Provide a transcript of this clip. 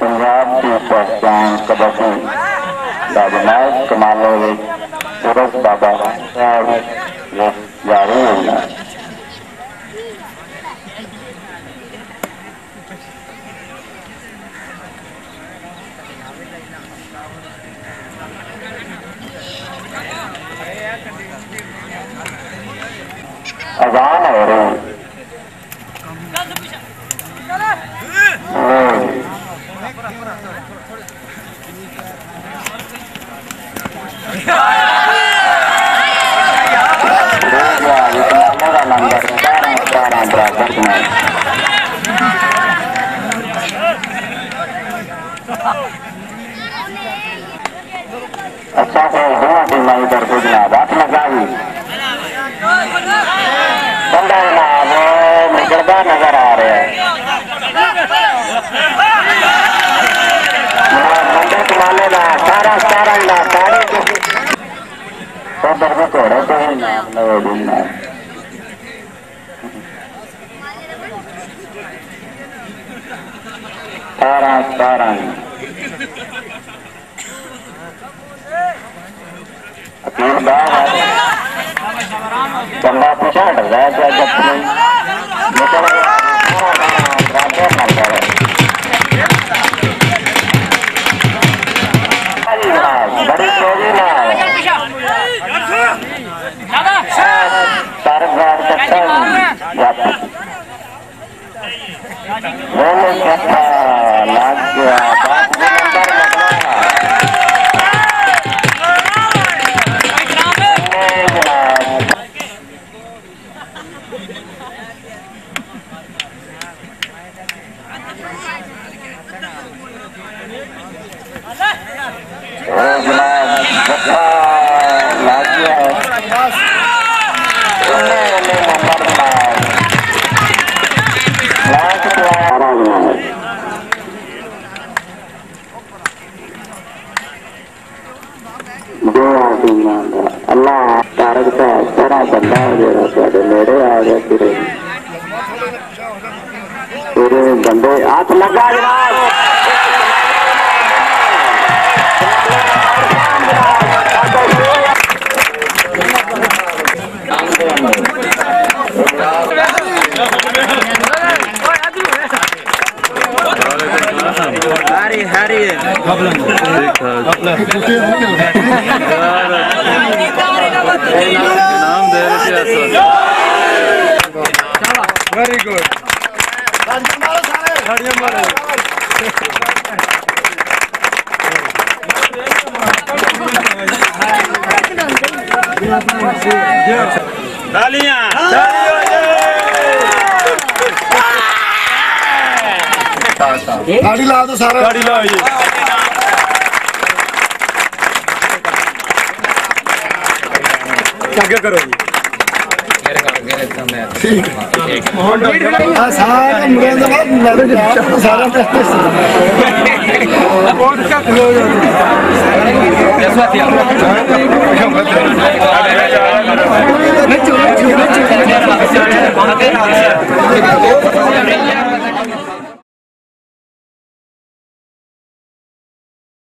पंजाब की पहचान कबड्डी राजनायक कमालो सूरज बाबा जारी होगा। अजान हो रही नंबर 12 बराबर में अच्छा से दोनों टीम इधर को जनाब हाथ लगाई बंदा जनाब निकलता नजर आ रहा है। बंदे कमाने का सारा सारा ना सारे उधर को घोड़े को ही नाम लगेगा। 17 बंदा पीछे हट रहा है क्या जब निकल बड़ी तेजी ना अल्लाह तारक का बड़ा बंदा हो जाएगा थोड़े नेड़े आ गया पूरे बंदे हाथ लगा वेरी गुड गाड़ी ला दो सारा गाड़ी लाओ ये क्या करो सारा मुरादाबाद सारा क्लोज